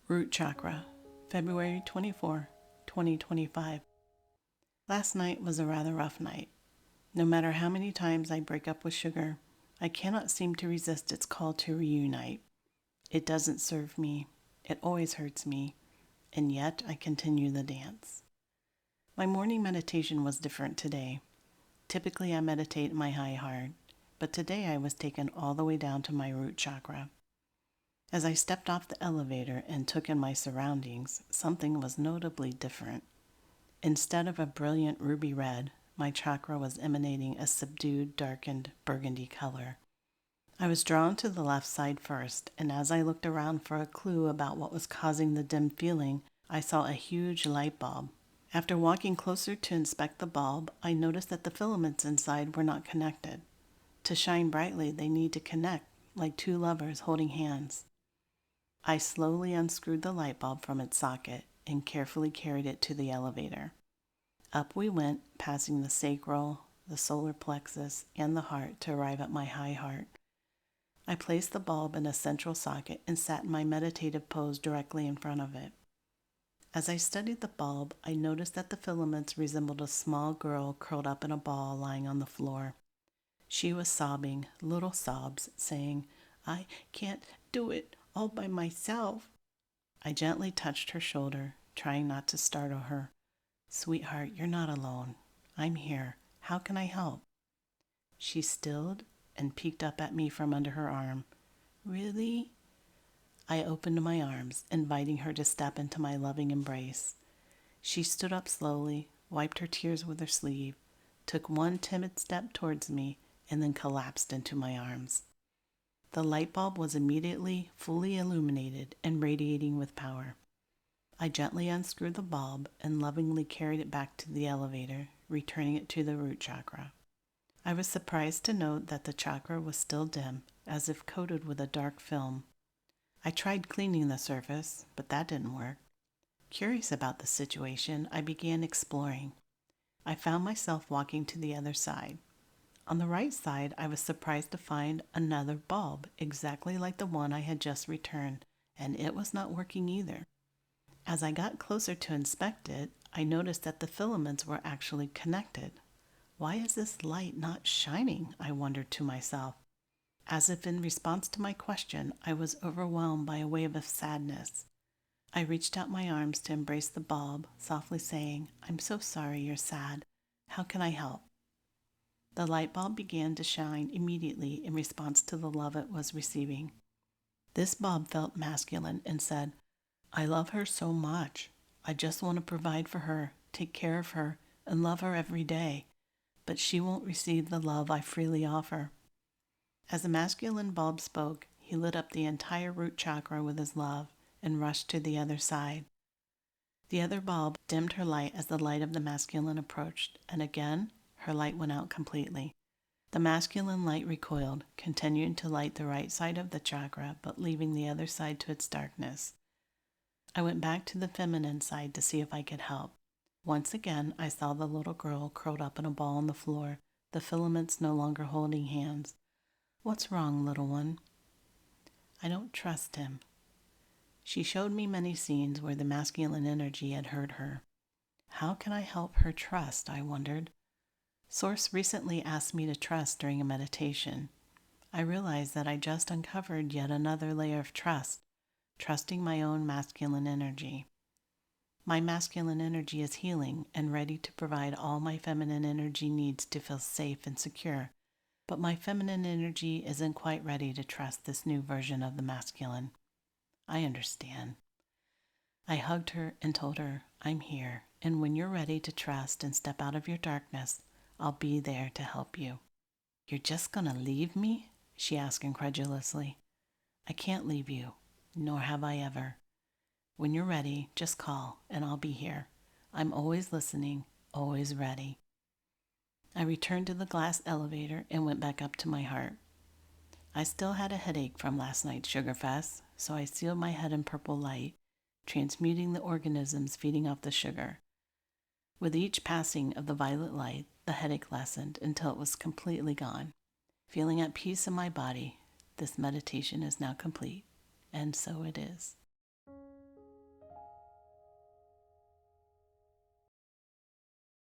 Root Chakra, February 24, 2025. Last night was a rather rough night. No matter how many times I break up with sugar, I cannot seem to resist its call to reunite. It doesn't serve me. It always hurts me. And yet I continue the dance. My morning meditation was different today. Typically I meditate in my high heart, but today I was taken all the way down to my root chakra. As I stepped off the elevator and took in my surroundings, something was notably different. Instead of a brilliant ruby red, my chakra was emanating a subdued, darkened burgundy color. I was drawn to the left side first, and as I looked around for a clue about what was causing the dim feeling, I saw a huge light bulb. After walking closer to inspect the bulb, I noticed that the filaments inside were not connected. To shine brightly, they need to connect, like two lovers holding hands. I slowly unscrewed the light bulb from its socket and carefully carried it to the elevator. Up we went, passing the sacral, the solar plexus, and the heart to arrive at my high heart. I placed the bulb in a central socket and sat in my meditative pose directly in front of it. As I studied the bulb, I noticed that the filaments resembled a small girl curled up in a ball lying on the floor. She was sobbing, little sobs, saying, "I can't do it all by myself." I gently touched her shoulder, trying not to startle her. "Sweetheart, you're not alone. I'm here. How can I help?" She stilled and peeked up at me from under her arm. "Really?" I opened my arms, inviting her to step into my loving embrace. She stood up slowly, wiped her tears with her sleeve, took one timid step towards me, and then collapsed into my arms. The light bulb was immediately fully illuminated and radiating with power. I gently unscrewed the bulb and lovingly carried it back to the elevator, returning it to the root chakra. I was surprised to note that the chakra was still dim, as if coated with a dark film. I tried cleaning the surface, but that didn't work. Curious about the situation, I began exploring. I found myself walking to the other side. On the right side, I was surprised to find another bulb, exactly like the one I had just returned, and it was not working either. As I got closer to inspect it, I noticed that the filaments were actually connected. Why is this light not shining? I wondered to myself. As if in response to my question, I was overwhelmed by a wave of sadness. I reached out my arms to embrace the bulb, softly saying, "I'm so sorry you're sad. How can I help?" The light bulb began to shine immediately in response to the love it was receiving. This bulb felt masculine and said, "I love her so much. I just want to provide for her, take care of her, and love her every day. But she won't receive the love I freely offer." As the masculine bulb spoke, he lit up the entire root chakra with his love and rushed to the other side. The other bulb dimmed her light as the light of the masculine approached, and again her light went out completely. The masculine light recoiled, continuing to light the right side of the chakra, but leaving the other side to its darkness. I went back to the feminine side to see if I could help. Once again, I saw the little girl curled up in a ball on the floor, the filaments no longer holding hands. "What's wrong, little one?" "I don't trust him." She showed me many scenes where the masculine energy had hurt her. How can I help her trust, I wondered. Source recently asked me to trust during a meditation. I realized that I just uncovered yet another layer of trust, trusting my own masculine energy. My masculine energy is healing and ready to provide all my feminine energy needs to feel safe and secure, but my feminine energy isn't quite ready to trust this new version of the masculine. I understand. I hugged her and told her, "I'm here, and when you're ready to trust and step out of your darkness, I'll be there to help you." "You're just gonna leave me?" she asked incredulously. "I can't leave you, nor have I ever. When you're ready, just call, and I'll be here. I'm always listening, always ready." I returned to the glass elevator and went back up to my heart. I still had a headache from last night's sugar fest, so I sealed my head in purple light, transmuting the organisms feeding off the sugar. With each passing of the violet light, the headache lessened until it was completely gone. Feeling at peace in my body, this meditation is now complete, and so it is.